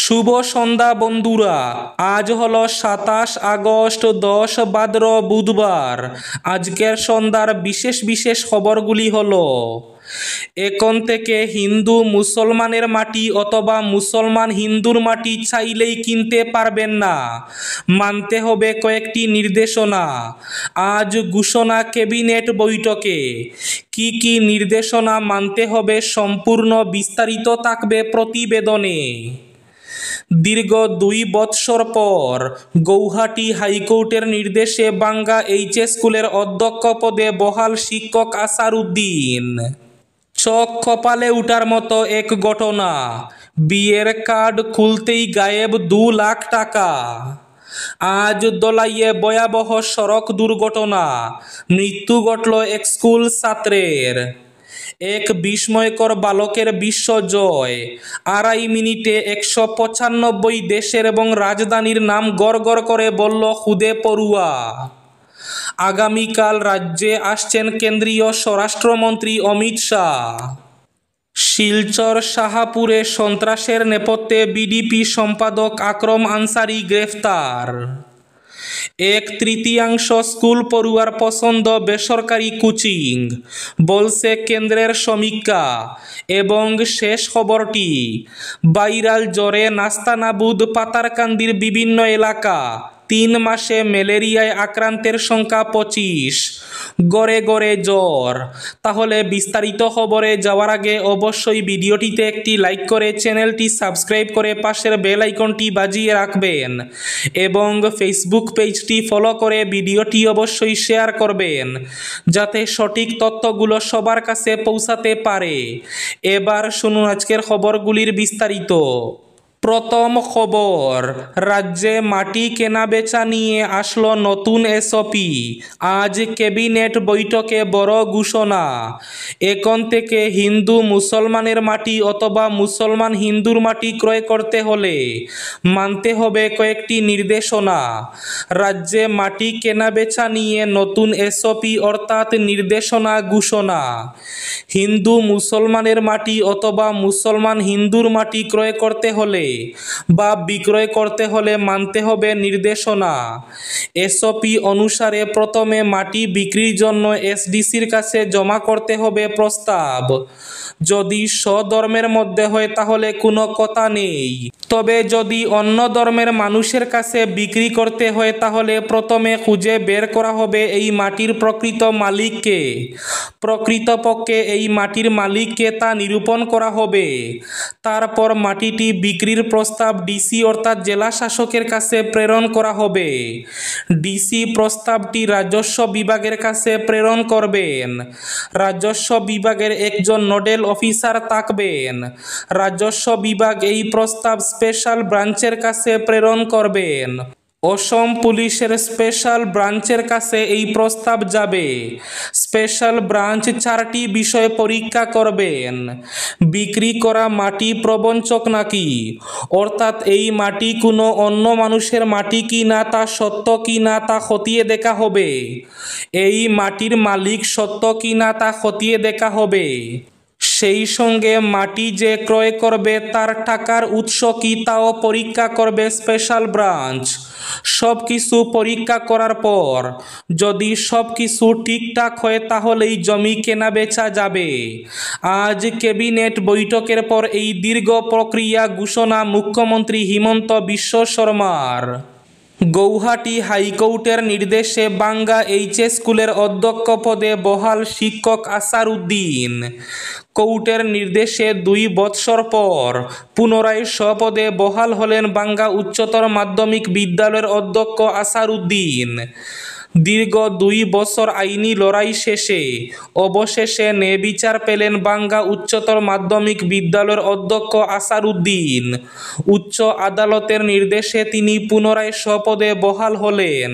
শুভ সন্ধ্যা বন্ধুরা। আজ হলো 27 আগস্ট, 10 ভাদ্র বুধবার। আজকের সন্ধ্যার বিশেষ বিশেষ খবরগুলি হলো: এখন থেকে হিন্দু মুসলমানের মাটি অথবা মুসলমান হিন্দুর মাটি চাইলেই কিনতে পারবেন না, মানতে হবে কয়েকটি নির্দেশনা। আজ ঘোষণা ক্যাবিনেট বৈঠকে। কি কি নির্দেশনা মানতে হবে সম্পূর্ণ বিস্তারিত থাকবে প্রতিবেদনে। দীর্ঘ 2 বৎসর পর গৌহাটি হাইকোর্টের নির্দেশে বাঙ্গা এইচএস স্কুলের অধ্যক্ষ পদে বহাল শিক্ষক আসারউদ্দিন। চোখ কপালে উঠার মতো এক ঘটনা, বিয়ের কার্ড খুলতেই গায়েব 2 লাখ টাকা। আজ দলাইয়ে ভয়াবহ সড়ক দুর্ঘটনা, মৃত্যু ঘটল এক স্কুল ছাত্রের। এক বিস্ময়কর বালকের বিশ্বজয়, 2.5 মিনিটে 195 দেশের এবং রাজধানীর নাম গড়গড় করে বলল খুদে পড়ুয়া। আগামীকাল রাজ্যে আসছেন কেন্দ্রীয় স্বরাষ্ট্রমন্ত্রী অমিত শাহ। শিলচর শাহাপুরে সন্ত্রাসের নেপথ্যে বিডিপি সম্পাদক আকরম আনসারি গ্রেফতার। 1/3 স্কুল পড়ুয়ার পছন্দ বেসরকারি কোচিং, বলছে কেন্দ্রের সমীক্ষা। এবং শেষ খবরটি, ভাইরাল জ্বরে নাস্তানাবুদ পাতারকান্দির বিভিন্ন এলাকা। 3 মাসে ম্যালেরিয়ায় আক্রান্তের সংখ্যা 25, গড়ে গড়ে জ্বর। তাহলে বিস্তারিত খবরে যাওয়ার আগে অবশ্যই ভিডিওটিতে একটি লাইক করে চ্যানেলটি সাবস্ক্রাইব করে পাশের বেল আইকনটি বাজিয়ে রাখবেন এবং ফেসবুক পেজটি ফলো করে ভিডিওটি অবশ্যই শেয়ার করবেন, যাতে সঠিক তথ্যগুলো সবার কাছে পৌঁছাতে পারে। এবার শুনুন আজকের খবরগুলির বিস্তারিত। প্রথম খবর, রাজ্যে মাটি কেনাবেচা নিয়ে আসলো নতুন এসওপি। আজ ক্যাবিনেট বৈঠকে বড় ঘোষণা। এখন থেকে হিন্দু মুসলমানের মাটি অথবা মুসলমান হিন্দুর মাটি ক্রয় করতে হলে মানতে হবে কয়েকটি নির্দেশনা। রাজ্যে মাটি কেনাবেচা নিয়ে নতুন এসওপি অর্থাৎ নির্দেশনা ঘোষণা। হিন্দু মুসলমানের মাটি অথবা মুসলমান হিন্দুর মাটি ক্রয় করতে হলে বা বিক্রয় করতে হলে মানতে হবে নির্দেশনা। এসওপি অনুসারে প্রথমে মাটি বিক্রির জন্য এসডিসির কাছে জমা করতে হবে প্রস্তাব। যদি স্বধর্মের মধ্যে হয় তাহলে কোনো কথা নেই, তবে যদি অন্য ধর্মের মানুষের কাছে বিক্রি করতে হয় তাহলে প্রথমে খুঁজে বের করা হবে এই মাটির প্রকৃত মালিককে। প্রকৃতপক্ষে এই মাটির মালিককে তা নিরূপণ করা হবে। তারপর মাটিটি বিক্রির প্রস্তাব ডিসি অর্থাৎ জেলা শাসকের কাছে প্রেরণ করা হবে। ডিসি প্রস্তাবটি রাজস্ব বিভাগের কাছে প্রেরণ করবেন। রাজস্ব বিভাগের একজন নোডাল অফিসার থাকবেন। রাজস্ব বিভাগ এই প্রস্তাব স্পেশাল ব্রাঞ্চের কাছে প্রেরণ করবেন। অসম পুলিশের স্পেশাল ব্রাঞ্চের কাছে এই প্রস্তাব যাবে। স্পেশাল ব্রাঞ্চ 4টি বিষয় পরীক্ষা করবেন। বিক্রি করা মাটি প্রবঞ্চক নাকি, অর্থাৎ এই মাটি কোনো অন্য মানুষের মাটি কি না তা সত্য কি না তা খতিয়ে দেখা হবে। এই মাটির মালিক সত্য কি না তা খতিয়ে দেখা হবে। সেই সঙ্গে মাটি যে ক্রয় করবে তার টাকার উৎস কি তাও পরীক্ষা করবে স্পেশাল ব্রাঞ্চ। সব কিছু পরীক্ষা করার পর যদি সব কিছু ঠিকঠাক হয় তাহলেই জমি কেনা বেচা যাবে। আজ ক্যাবিনেট বৈঠকের পর এই দীর্ঘ প্রক্রিয়া ঘোষণা মুখ্যমন্ত্রী হিমন্ত বিশ্ব শর্মার। গৌহাটি হাইকোর্টের নির্দেশে বাঙ্গা এইচএস স্কুলের অধ্যক্ষ পদে বহাল শিক্ষক আসারউদ্দিন। কোর্টের নির্দেশে 2 বৎসর পর পুনরায় স্বপদে বহাল হলেন বাঙ্গা উচ্চতর মাধ্যমিক বিদ্যালয়ের অধ্যক্ষ আসারউদ্দিন। দীর্ঘ 2 বছর আইনি লড়াই শেষে অবশেষে ন্যায়বিচার পেলেন বাঙ্গা উচ্চতর মাধ্যমিক বিদ্যালয়ের অধ্যক্ষ আসারউদ্দিন। উচ্চ আদালতের নির্দেশে তিনি পুনরায় স্বপদে বহাল হলেন।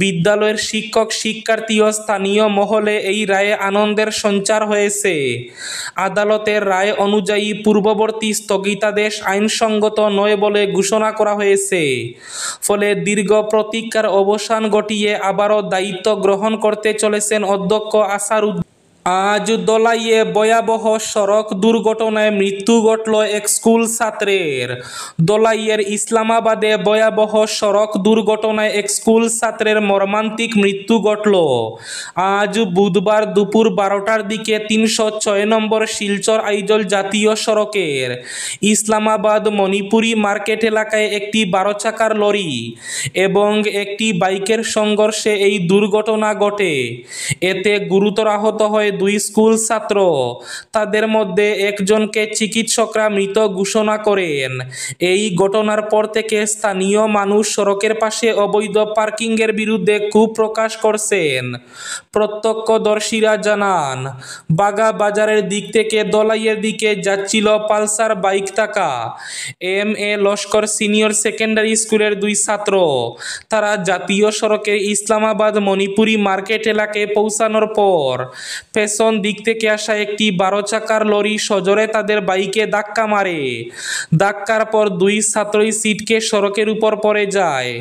বিদ্যালয়ের শিক্ষক শিক্ষার্থী ও স্থানীয় মহলে এই রায়ে আনন্দের সঞ্চার হয়েছে। আদালতের রায় অনুযায়ী পূর্ববর্তী স্থগিতাদেশ আইনসঙ্গত নয় বলে ঘোষণা করা হয়েছে। ফলে দীর্ঘ প্রতীক্ষার অবসান ঘটিয়ে আবারও দায়িত্ব গ্রহণ করতে চলেছেন অধ্যক্ষ আসারউদ্দিন। আজ দলাইয়ে ভয়াবহ সড়ক দুর্ঘটনায় মৃত্যু ঘটল এক স্কুল ছাত্রের। দলাইয়ের ইসলামাবাদে ভয়াবহ সড়ক দুর্ঘটনায় এক স্কুল ছাত্রের মর্মান্তিক মৃত্যু ঘটল। আজ বুধবার দুপুর 12টার দিকে 306 নম্বর শিলচর আইজল জাতীয় সড়কের ইসলামাবাদ মণিপুরি মার্কেট এলাকায় একটি 12 চাকার লরি এবং একটি বাইকের সংঘর্ষে এই দুর্ঘটনা ঘটে। এতে গুরুতর আহত হয় 2 স্কুল ছাত্র। তাদের মধ্যে একজনকে চিকিৎসকরা মৃত ঘোষণা করেন। এই ঘটনার পর থেকে স্থানীয় মানুষ সড়কের পাশে অবৈধ পার্কিংয়ের বিরুদ্ধে ক্ষোভ প্রকাশ করছেন। প্রত্যক্ষদর্শীরা জানান, বাগা বাজারের দিক থেকে দলাইয়ের দিকে যাচ্ছিল পালসার বাইক থাকা এম.এ. লস্কর সিনিয়র সেকেন্ডারি স্কুলের 2 ছাত্র। তারা জাতীয় সড়কের ইসলামাবাদ মণিপুরি মার্কেট এলাকায় পৌঁছানোর পর পেছন দিক থেকে আসা একটি 12 চাকার লরি সজোরে তাদের বাইকে ধাক্কা মারে। ধাক্কার পর 2 ছাত্রই সিটকে সড়কের উপর পড়ে যায়।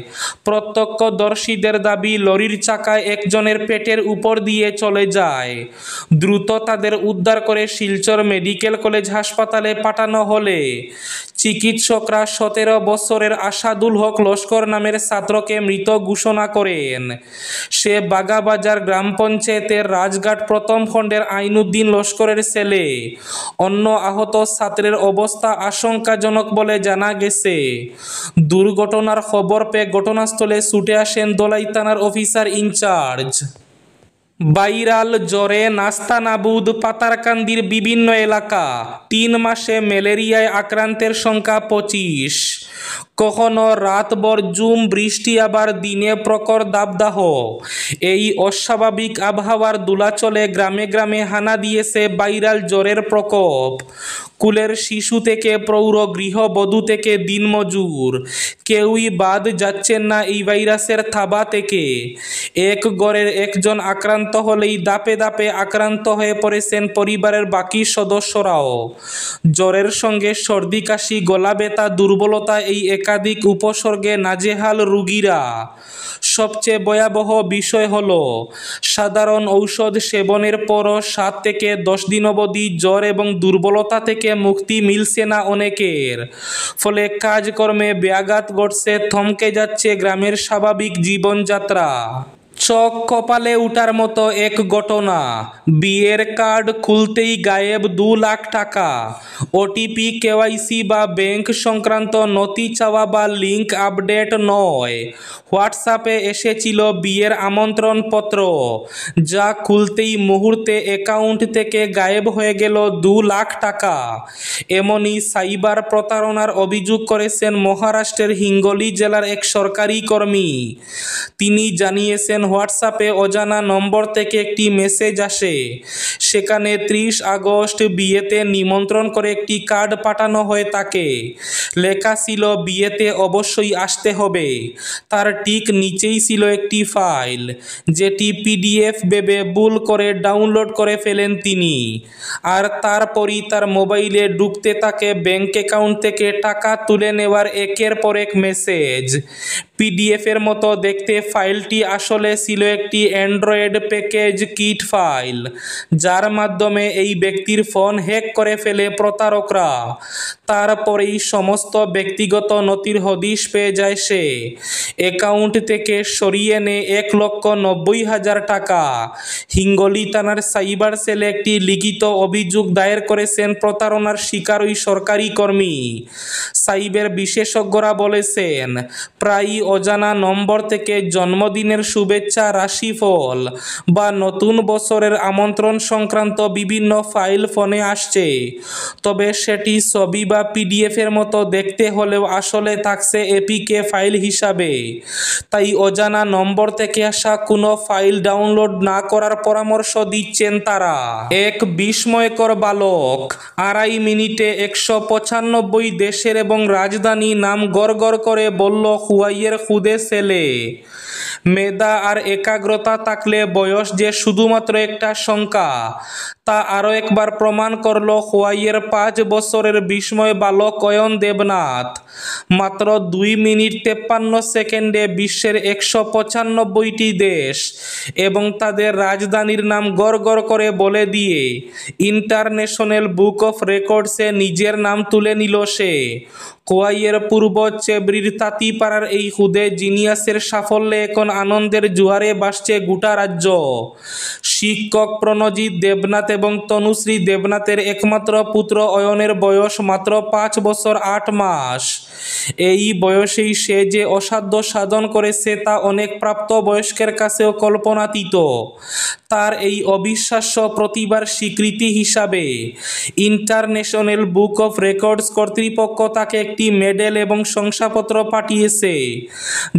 প্রত্যক্ষদর্শীদের দাবি, লরির চাকায় একজনের পেটের উপর দিয়ে চলে যায়। দ্রুত তাদের উদ্ধার করে শিলচর মেডিকেল কলেজ হাসপাতালে পাঠানো হলে চিকিৎসকরা 17 বছরের আসাদুল হক লস্কর নামের ছাত্রকে মৃত ঘোষণা করেন। সে বাগাবাজার গ্রাম পঞ্চায়েতের রাজঘাট প্রথম খণ্ডের আইনুদ্দিন লস্করের ছেলে। অন্য আহত ছাত্রের অবস্থা আশঙ্কাজনক বলে জানা গেছে। দুর্ঘটনার খবর পেয়ে ঘটনাস্থলে ছুটে আসেন দলাই থানার অফিসার ইনচার্জ। ভাইরাল জ্বরে নাস্তানাবুদ পাতারকান্দির বিভিন্ন এলাকা। 3 মাসে ম্যালেরিয়ায় আক্রান্তের সংখ্যা 25। কখনো রাতভর ঝুম বৃষ্টি, আবার দিনে প্রখর দাবদাহ। এই অস্বাভাবিক আবহাওয়ার দোলাচলে গ্রামে গ্রামে হানা দিয়েছে ভাইরাল জ্বরের প্রকোপ। কুলের শিশু থেকে প্রৌঢ় গৃহবধূ থেকে দিনমজুর, কেউই বাদ যাচ্ছেন না এই ভাইরাসের থাবা থেকে। এক ঘরের একজন আক্রান্ত হলেই দাপে দাপে আক্রান্ত হয়ে পড়েছেন পরিবারের বাকি সদস্যরাও। জ্বরের সঙ্গে সর্দি, কাশি, গলা ব্যথা, দুর্বলতা, এই একাধিক উপসর্গে নাজেহাল রোগীরা। সবচেয়ে ভয়াবহ বিষয় হলো, সাধারণ ঔষধ সেবনের পরও 7 থেকে 10 দিন অবধি জ্বর এবং দুর্বলতা থেকে মুক্তি মিলছে না অনেকের। ফলে কাজকর্মে ব্যাঘাত ঘটছে, থমকে যাচ্ছে গ্রামের স্বাভাবিক জীবনযাত্রা। চোখ কপালে উঠার মতো এক ঘটনা, বিয়ের কার্ড খুলতেই গায়েব 2 লাখ টাকা। ওটিপি, কেওয়াইসি বা ব্যাংক সংক্রান্ত নথি চাওয়া বা লিঙ্ক আপডেট নয়, হোয়াটসঅ্যাপে এসেছিল বিয়ের আমন্ত্রণ পত্র, যা খুলতেই মুহূর্তে অ্যাকাউন্ট থেকে গায়েব হয়ে গেল 2 লাখ টাকা। এমনই সাইবার প্রতারণার অভিযোগ করেছেন মহারাষ্ট্রের হিঙ্গোলি জেলার এক সরকারি কর্মী। তিনি জানিয়েছেন, হোয়াটসঅ্যাপে অজানা নম্বর থেকে একটি মেসেজ আসে। সেখানে 30 আগস্ট বিয়েতে নিমন্ত্রণ করে একটি কার্ড পাঠানো হয় তাকে। লেখা ছিল, বিয়েতে অবশ্যই আসতে হবে। তার ঠিক নিচেই ছিল একটি ফাইল, যেটি পিডিএফ ভেবে ভুল করে ডাউনলোড করে ফেলেন তিনি। আর তারপরই তার মোবাইলে ঢুকতে থাকে ব্যাংক অ্যাকাউন্ট থেকে টাকা তুলে নেওয়ার একের পর এক মেসেজ। পিডিএফের মতো দেখতে ফাইলটি আসলে ছিল একটি অ্যান্ড্রয়েড প্যাকেজ কিট ফাইল, যার মাধ্যমে এই ব্যক্তির ফোন হ্যাক করে ফেলে প্রতারকরা। তারপরেই সমস্ত ব্যক্তিগত নথির হদিশ পেয়ে যায় সে। অ্যাকাউন্ট থেকে সরিয়ে নেয় 1,90,000 টাকা। হিঙ্গোলি থানার সাইবার সেলে একটি লিখিত অভিযোগ দায়ের করেছেন প্রতারণার শিকার ওই সরকারি কর্মী। সাইবার বিশেষজ্ঞরা বলেছেন, প্রায়ই অজানা নম্বর থেকে জন্মদিনের শুভেচ্ছা, রাশিফল বা নতুন বছরের আমন্ত্রণ সংক্রান্ত বিভিন্ন ফাইল ফোনে আসছে। তবে সেটি ছবি বা পিডিএফের মতো দেখতে হলেও আসলে থাকছে এপিকে ফাইল হিসাবে। তাই অজানা নম্বর থেকে আসা কোনো ফাইল ডাউনলোড না করার পরামর্শ দিচ্ছেন তারা। এক বিস্ময়কর বালক 2.5 মিনিটে 195 দেশের এবং রাজধানী নাম গড়গড় করে বলল হুয়াইয়ের খুদে ছেলে। মেধা আর একাগ্রতা থাকলে বয়স যে শুধুমাত্র একটা সংখ্যা, তা আরও একবার প্রমাণ করল হোয়াইয়ের 5 বছরের বিস্ময় বালক অয়ন দেবনাথ। মাত্র 2 মিনিট 53 সেকেন্ডে বিশ্বের 195টি দেশ এবং তাদের রাজধানীর নাম গড় গড় করে বলে দিয়ে ইন্টারন্যাশনাল বুক অফ রেকর্ডসে নিজের নাম তুলে নিল সে। কোয়াইয়ের পূর্ব চেবড়ির তাঁতিপাড়ার এই হুদে জিনিয়াসের সাফল্যে এখন আনন্দের জোয়ারে ভাসছে গোটা রাজ্য। শিক্ষক প্রণজিৎ দেবনাথ এবং তনুশ্রী দেবনাথের একমাত্র পুত্র অয়নের বয়স মাত্র 5 বছর 8 মাস। এই বয়সেই সে যে অসাধ্য সাধন করেছে তা অনেক প্রাপ্তবয়স্কের কাছেও কল্পনাতীত। তার এই অবিশ্বাস্য প্রতিভার স্বীকৃতি হিসাবে ইন্টারন্যাশনাল বুক অফ রেকর্ডস কর্তৃপক্ষ তাকে একটি মেডেল এবং শংসাপত্র পাঠিয়েছে,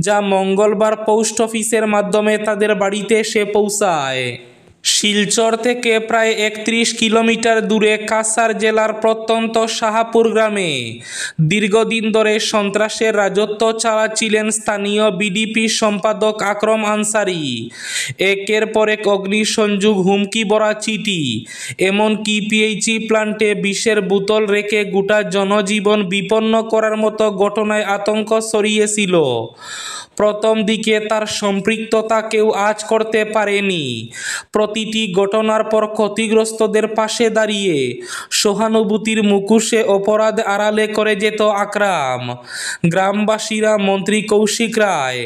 যা মঙ্গলবার পোস্ট অফিসের মাধ্যমে তাদের বাড়িতে এসে পৌঁছায়। শিলচর থেকে প্রায় 31 কিলোমিটার দূরে কাছাড় জেলার প্রত্যন্ত শাহাপুর গ্রামে দীর্ঘদিন ধরে সন্ত্রাসের রাজত্ব চালাচ্ছিলেন স্থানীয় বিডিপি সম্পাদক আকরম আনসারি। একের পর এক অগ্নিসংযোগ, হুমকি ভরা চিঠি, এমনকি পিএইচই প্লান্টে বিষের বোতল রেখে গোটা জনজীবন বিপন্ন করার মতো ঘটনায় আতঙ্ক ছড়িয়েছিল। প্রথম দিকে তার সম্পৃক্ততা কেউ আঁচ করতে পারেনি। প্রতিটি ঘটনার পর ক্ষতিগ্রস্তদের পাশে দাঁড়িয়ে সহানুভূতির মুখোশে অপরাধ আড়ালে করে যেত আকরাম। গ্রামবাসীরা মন্ত্রী কৌশিক রায়,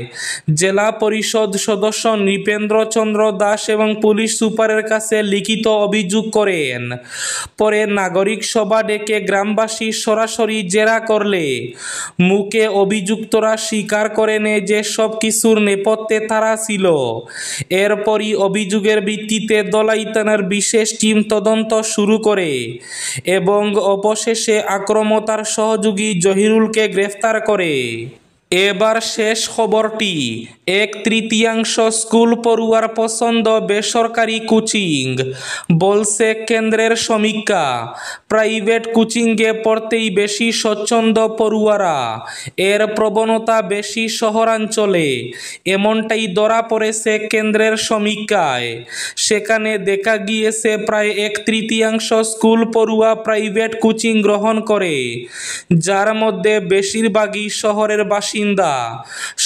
জেলা পরিষদ সদস্য নৃপেন্দ্র চন্দ্র দাস এবং পুলিশ সুপারের কাছে লিখিত অভিযোগ করেন। পরে নাগরিক সভা ডেকে গ্রামবাসী সরাসরি জেরা করলে মুখে অভিযুক্তরা স্বীকার করে নেয় যে সব কিছুর নেপথ্যে তারা ছিল। এরপরই অভিযোগের ভিত্তিতে দলাই থানার বিশেষ টিম তদন্ত শুরু করে এবং অবশেষে আকরম ও তার সহযোগী জহিরুলকে গ্রেফতার করে। এবার শেষ খবরটি। 1/3 স্কুল পড়ুয়ার পছন্দ বেসরকারি কোচিং, বলছে কেন্দ্রের সমীক্ষা। প্রাইভেট কোচিংয়ে পড়তেই বেশি স্বচ্ছন্দ পড়ুয়ারা, এর প্রবণতা বেশি শহরাঞ্চলে, এমনটাই ধরা পড়েছে কেন্দ্রের সমীক্ষায়। সেখানে দেখা গিয়েছে প্রায় 1/3 স্কুল পড়ুয়া প্রাইভেট কোচিং গ্রহণ করে, যার মধ্যে বেশিরভাগই শহরের বাসিন্দা।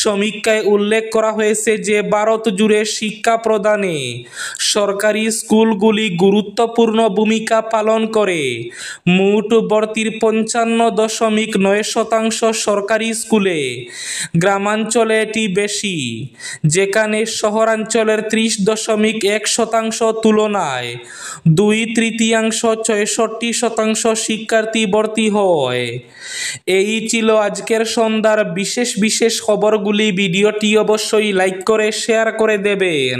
সমীক্ষায় উল্লেখ করা হয়েছে যে ভারত জুড়ে শিক্ষা প্রদানে সরকারি স্কুলগুলি গুরুত্বপূর্ণ ভূমিকা পালন করে। মোট ভর্তির 55.9% সরকারি স্কুলে, গ্রামাঞ্চলে এটি বেশি, যেখানে শহরাঞ্চলের 30.1% তুলনায় 2/3 66% শিক্ষার্থী ভর্তি হয়। এই ছিল আজকের সন্ধ্যার বিশেষ খবরগুলি। ভিডিওটি অবশ্যই লাইক করে শেয়ার করে দেবেন।